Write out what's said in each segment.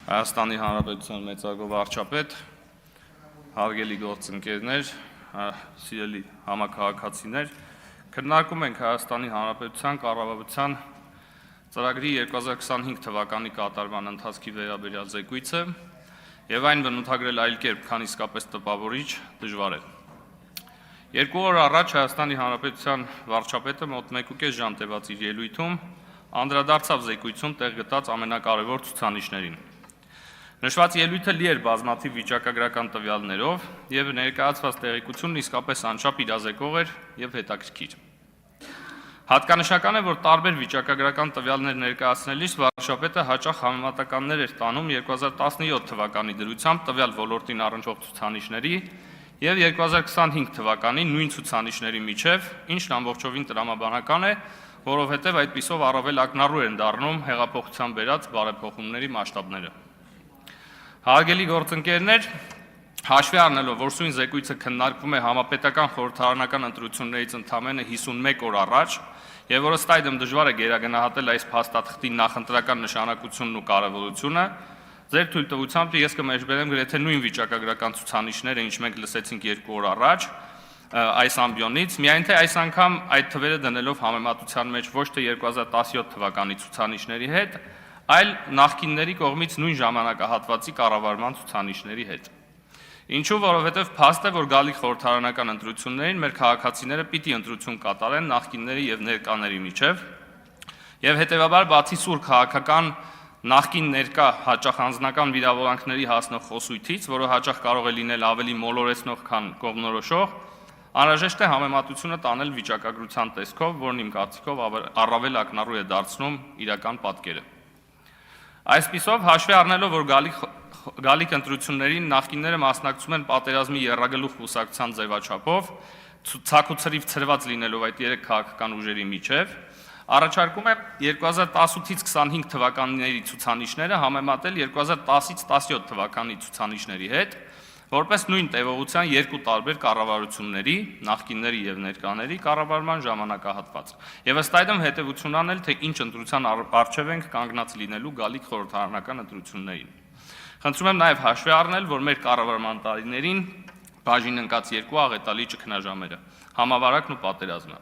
Հայաստանի Հանրապետության մեծարգո վարչապետ, հարգելի գործընկերներ, սիրելի համաքաղաքացիներ, քննարկում ենք Հայաստանի Հանրապետության կառավարության ծրագրի 2025 թվականի կատարման ընթացքի վերաբերյալ զեկույցը եւ այն բնութագրել այլ կերպ, քան իսկապես տպավորիչ, դժվար է։ 2 օր առաջ Հայաստանի Հանրապետության վարչապետը մոտ 1.5 ժամ տևած իր ելույթում անդրադարձավ զեկույցում տեղ գտած ամենակարևոր ցուցանիշներին։ Նշված ելույթը լի էր բազմաթիվ վիճակագրական տվյալներով եւ ներկայացված տեղեկությունն իսկապես անչափ իրազեկող էր եւ հետաքրքիր։ Հատկանշական է, որ տարբեր վիճակագրական տվյալներ ներկայացնելիս վարչապետը հաճախ համեմատականներ էր տանում 2017 թվականի դրությամբ տվյալ ոլորտին առնչվող ցուցանիշների եւ 2025 թվականի նույն ցուցանիշների միջև, ինչն ամբողջովին տրամաբանական է, որովհետեւ այդպիսով առավել ակնառու են դառնում հեղափոխության բերած բարեփոխումների մասշտաբները։ Հարգելի գործընկերներ, հաշվի առնելով, որ սույն զեկույցը քննարկվում է համապետական խորհրդարանական ընտրություններից ընդամենը 51 օր առաջ, եւ որ ըստ այդմ դժվար է գերագնահատել այս փաստաթղթի նախընտրական նշանակությունն ու կարևորությունը, ձեր թույլտվությամբ ես կմեջբերեմ գրեթե նույն վիճակագրական ցուցանիշները, ինչ մենք լսեցինք 2 օր առաջ այս ամբիոնից, միայն թե այս անգամ այդ թվերը դնելով համեմատության մեջ ոչ թե 2017 թվականի ցուցանիշների հետ, այլ նախկինների կողմից նույն ժամանակահատվածի կառավարման ցուցանիշների հետ։ Ինչու, որովհետև փաստ է, որ գալիք խորհրդարանական ընտրություններին մեր քաղաքացիները պիտի ընտրություն կատարեն նախկինների եւ ներկաների միջև, եւ հետեւաբար բացի սուր քաղաքական նախկին ներկա հաճախ անձնական վիրավորանքների հասնող խոսույթից, որը հաճախ կարող է լինել ավելի մոլորեցնող, քան կողմնորոշող, անհրաժեշտ է համեմատությունը տանել վիճակագրության տեսքով, որն իմ կարծիքով առավել ակնառու է դարձնում իրական պատկերը։ Այսպիսով, հաշվի առնելով, որ գալիք ընտրություններին նախկինները մասնակցում են պատերազմի եռագլուխ կուսակցության ձևաչափով, ցակուցրիվ ցրված լինելով այդ 3 քաղաքական ուժերի միջև, առաջարկում է 2018-ից 25 թվականների ցուցանիշները համեմատել 2010-ից 17 թվականի ցուցանիշների հետ, որպես նույն տևողության երկու տարբեր կառավարությունների, նախկինների եւ ներկաների կառավարման ժամանակահատված։ Եվ ըստ այդմ հետեւություն անել, թե ինչ ընտրության առջև ենք կանգնած լինելու գալիք խորհրդարանական ընտրություններին։ Խնդրում եմ նաեւ հաշվի առնել, որ մեր կառավարման տարիներին բաժին ընկած երկու աղետալի ճգնաժամերը՝ համավարակն ու պատերազմը։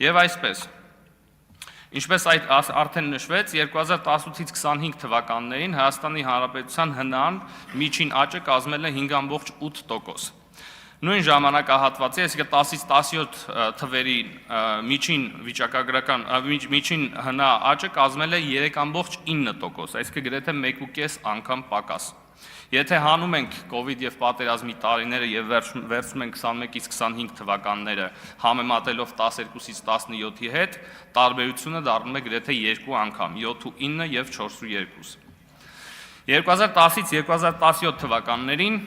Եվ այսպես, ինչպես այդ արդեն նշվեց, 2018-ից 25 թվականներին Հայաստանի Հանրապետության ՀՆԱ-ն միջին աճը կազմել է 5.8%։ Նույն ժամանակահատվածի, այսինքն 10-ից 17 թվերի միջին վիճակագրական միջին ՀՆԱ աճը կազմել է 3.9%, այսինքն գրեթե 1.5 անգամ պակաս։ Եթե հանում ենք կոവിഡ് եւ պատերազմի տարիները եւ վերցնում ենք 21-ից 25 թվականները համեմատելով 12-ից 17-ի հետ, տարբերությունը դառնում է գրեթե 2 անգամ՝ 7.9 եւ 4.2։ 2010-ից 2017 թվականներին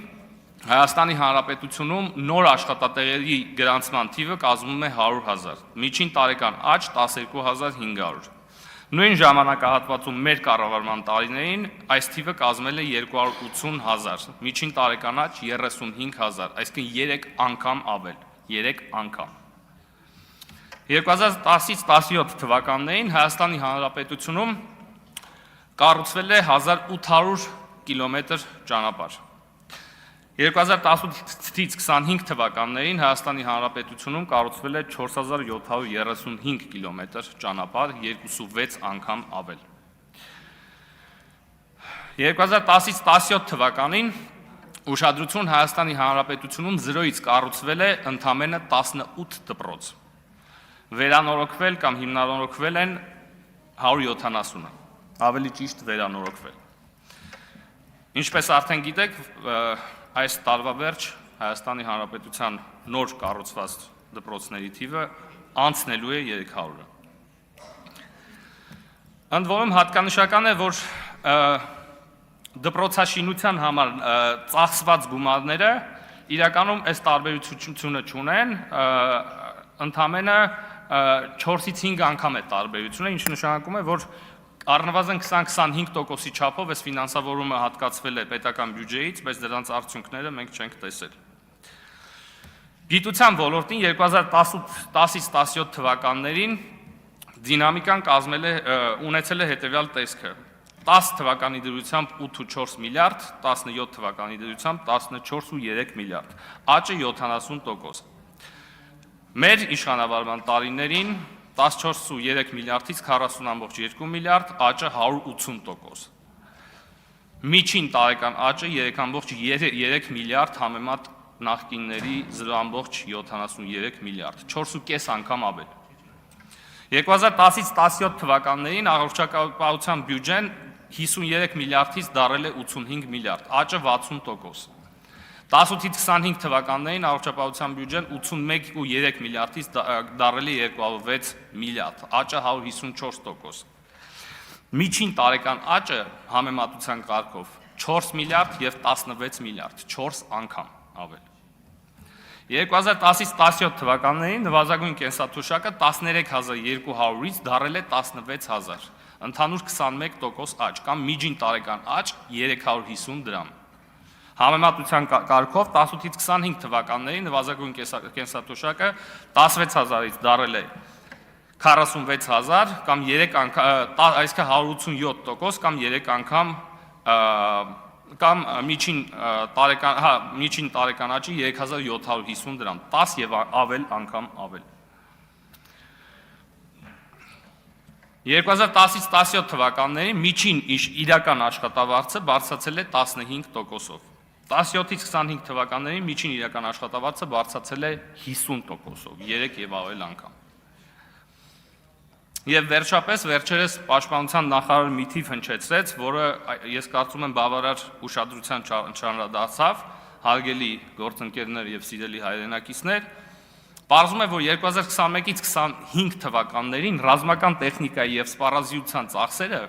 Հայաստանի Հանրապետությունում նոր աշխատատեղերի գրանցման թիվը կազմում է 100,000, միջին տարեկան աճ 12,500։ Նույն ժամանակահատվածում մեր կառավարման տարիներին այս թիվը կազմել է 280,000, միջին տարեկան աճ 35,000, այսինքն 3 անգամ ավել, 3 անգամ։ 2010-ից 17 թվականներին Հայաստանի Հանրապետությունում կառուցվել է 1800 կիլոմետր ճանապարհ։ 2018-ից 25 թվականներին Հայաստանի Հանրապետությունում կառուցվել է 4735 կիլոմետր ճանապարհ, 2.6 անգամ ավել։ 2010-ից 17 թվականին ուշադրություն Հայաստանի Հանրապետությունում 0-ից կառուցվել է ընդամենը 18 դպրոց։ Վերանորոգվել կամ հիմնանորոգվել են 170-ը, ավելի ճիշտ վերանորոգվել։ Ինչպես արդեն գիտեք, այս տարվա վերջ Հայաստանի Հանրապետության նոր կառուցված դպրոցների թիվը անցնելու է 300-ը։ Ընդ որում հատկանշական է, որ դպրոցաշինության համար ծախսված գումարները իրականում այս տարբերությունը չունեն, ընդամենը 4-ից 5 անգամ է տարբերությունը, ինչը նշանակում է, որ առնվազն 20-25%-ի չափով այս ֆինանսավորումը հատկացվել է պետական բյուջեից, բայց դրանց արդյունքները մենք չենք տեսել։ Գիտության ոլորտին 2010-ից 17 թվականներին դինամիկան ունեցել է հետևյալ տեսքը։ 10 թվականի դրությամբ 8.4 միլիարդ, 17 թվականի դրությամբ 14.3 միլիարդ, աճը 70%։ Մեր իշխանավարման տարիներին 14.3 միլիարդից 40.2 միլիարդ, աճը 180%։ Միջին տարեկան աճը 3.3 միլիարդ համեմատ նախկինների 0.73 միլիարդ, 4.5 անգամ ավել։ 2010-ից 17 թվականներին առողջապահության բյուջեն 53 միլիարդից դարել է 85 միլիարդ, աճը 60%։ 18-ից 25 թվականներին առողջապահության բյուջեն 81.3 միլիարդից դարել է 206 միլիարդ, աճը 154%։ Միջին տարեկան աճը համեմատության կարգով 4 միլիարդ եւ 16 միլիարդ, 4 անգամ ավել։ 2010-ից 17 թվականներին նվազագույն կենսաթոշակը 13200-ից դարել է 16000, ընդհանուր 21% աճ, կամ միջին տարեկան աճ 350 դրամ։ Համեմատության կարգով 18-ից 25 թվականներին նվազագույն կենսաթոշակը 16000-ից դարել է 46000, կամ 3 անգամ, այսինքն 187%, կամ 3 անգամ, կամ միջին տարեկան աճի 3750 դրամ, 10 եւ ավել անգամ ավել։ 2010-ից 17 թվականներին միջին իրական աշխատավարձը բարձրացել է 15%-ով։ 17-ից 25 թվականներին միջին իրական աշխատավարձը բարձրացել է 50%-ով, 3 եւ ավել անգամ։ Եվ վերջապես վերջերս պաշտպանության նախարար մի թիվ հնչեցրեց, որը ես կարծում եմ բավարար ուշադրության չանդրադարձավ, հարգելի գործընկերներ եւ սիրելի հայրենակիցներ, պարզվում է, որ 2021-ից 25 թվականներին ռազմական տեխնիկայի եւ սպառազինության ծախսերը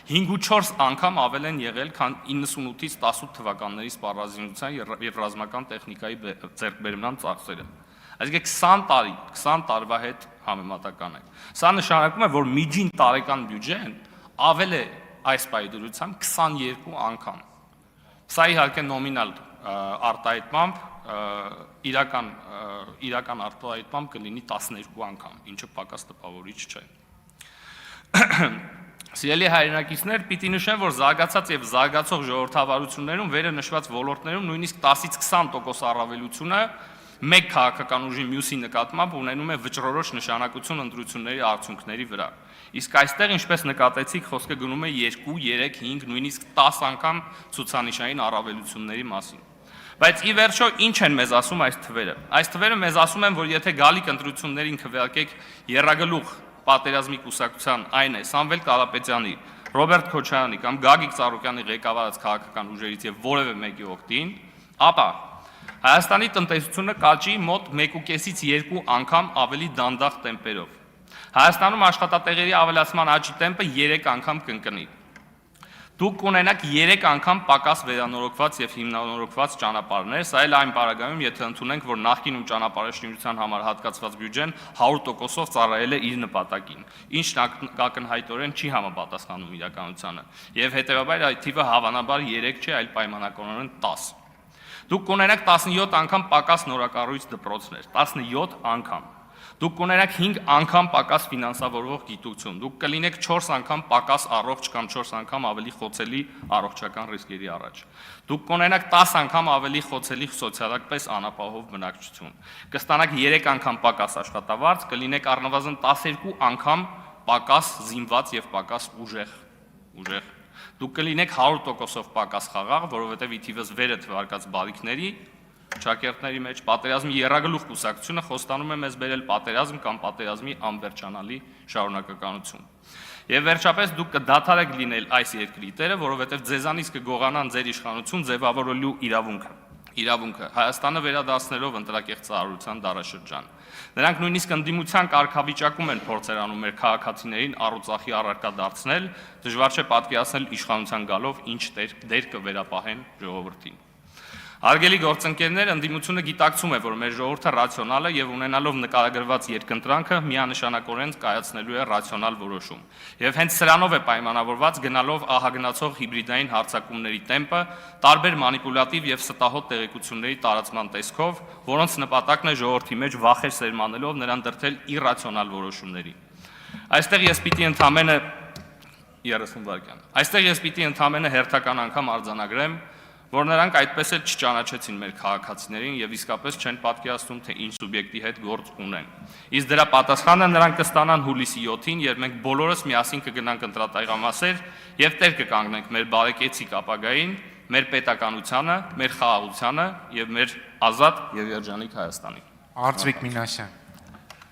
5.4 անգամ ավել են եղել, քան 98-ից 18 թվականների սպառազինության եւ ռազմական տեխնիկայի ձեռքբերման ծախսերը։ Այսինքն 20 տարվա հետ համեմատական է։ Սա նշանակում է, որ միջին տարեկան բյուջեն ավել է այս պայդրությամբ 22 անգամ։ Սա իհարկե նոմինալ արտահայտմամբ, իրական արտահայտմամբ կլինի 12 անգամ, ինչը պակաս տպավորիչ չէ։ Սիրելի հայրենակիցներ, պիտի նշեմ, որ զարգացած եւ զարգացող ժողովրդավարություններում վերը նշված ոլորտներում նույնիսկ 10-ից 20% առավելությունը մեկ քաղաքական ուժի մյուսի նկատմամբ ունենում է վճռորոշ նշանակություն ընտրությունների արդյունքների վրա։ Իսկ այստեղ, ինչպես նկատեցիք, խոսքը գնում է 2, 3, 5, նույնիսկ 10 անգամ ցուցանիշային առավելությունների մասին։ Բայց ի վերջո ինչ են մեզ ասում այս թվերը։ Այս թվերը մեզ ասում են, որ եթե գալիք ընտրություններին քվեարկեք եռագլուխ պատերազմի կուսակցության, այն է Սամվել Կարապետյանի, Ռոբերտ Քոչարյանի կամ Գագիկ Ծառուկյանի ղեկավարած քաղաքական ուժերից եւ որևէ մեկի օգտին, ապա Հայաստանի տնտեսությունը կաճի մոտ 1.5-ից 2 անգամ ավելի դանդաղ տեմպերով։ Հայաստանում աշխատատեղերի ավելացման աճի տեմպը 3 անգամ կընկնի։ Դուք կունենաք 3 անգամ պակաս վերանորոգված եւ հիմնանորոգված ճանապարհներ, սա էլ այն պարագայում, եթե ընդունենք, որ նախկինում ճանապարհաշինության համար հատկացված բյուջեն 100%-ով ծառայել է իր նպատակին, ինչն ակնհայտորեն չի համապատասխանում իրականությանը, եւ հետեւաբար այդ թիվը հավանաբար 3 չէ, այլ պայմանականորեն 10։ Դուք կունենաք 17 անգամ պակաս նորակառույց դպրոցներ, 17 անգամ։ Դուք կունենաք 5 անգամ պակաս ֆինանսավորվող գիտություն, դուք կլինեք 4 անգամ պակաս առողջ կամ 4 անգամ ավելի խոցելի առողջական ռիսկերի առաջ։ Դուք կունենաք 10 անգամ ավելի խոցելի սոցիալական անապահով բնակչություն։ Կստանաք 3 անգամ պակաս աշխատավարձ, կլինեք առնվազն 12 անգամ պակաս զինված եւ պակաս ուժեղ։ Դուք կլինեք 100%-ով պակաս խաղաղ, որովհետեւ ի թիվս վերը թվարկած բարիքների ճակերտների մեջ պատերազմի եռագլուխ կուսակցությունը խոստանում է մեզ բերել պատերազմ կամ պատերազմի անվերջանալի շարունակականություն։ Եվ վերջապես դուք կդադարեք լինել այս երկրի տերը, որովհետև ձեզանից կգողանան ձեր իշխանություն ձևավորելու իրավունքը Հայաստանը վերադարձնելով ընտրակեղծ ծառայության դարաշրջան։ Նրանք նույնիսկ ընդդիմության կարգավիճակում են փորձեր անում մեր քաղաքացիներին առուծախի առարկա դարձնել, դժվար չէ պատկերացնել իշխանության գալով ինչ դեր կվերապահեն ժողովրդին։ Հարգելի գործընկերներ, ընդդիմությունը գիտակցում է, որ մեր ժողովուրդը ռացիոնալ է եւ ունենալով նկարագրված երկընտրանքը միանշանակորեն կայացնելու է ռացիոնալ որոշում։ Եվ հենց սրանով է պայմանավորված գնալով ահագնացող հիբրիդային հարձակումների տեմպը, տարբեր մանիպուլատիվ եւ ստահոդ տեղեկությունների տարածման տեսքով, որոնց նպատակն է ժողովրդի մեջ վախեր սերմանելով նրան դրդել իռացիոնալ որոշումների։ Այստեղ ես պիտի ընդամենը 30 վայրկյան։ Այստեղ ես պիտի ընդամենը հերթական անգամ արձանագրեմ, որ նրանք այդպես էլ չճանաչեցին մեր քաղաքացիներին եւ իսկապես չեն պատկերացնում, թե ինչ սուբյեկտի հետ գործ ունեն։ Իսկ դրա պատասխանը նրանք կստանան հուլիսի 7-ին, երբ մենք բոլորս միասին կգնանք ընտրատեղամասեր եւ տեր կկանգնենք մեր բարեկեցիկ ապագային, մեր պետականությանը, մեր խաղաղությանը եւ մեր ազատ եւ երջանիկ Հայաստանին։ Արծվիկ Մինասյան։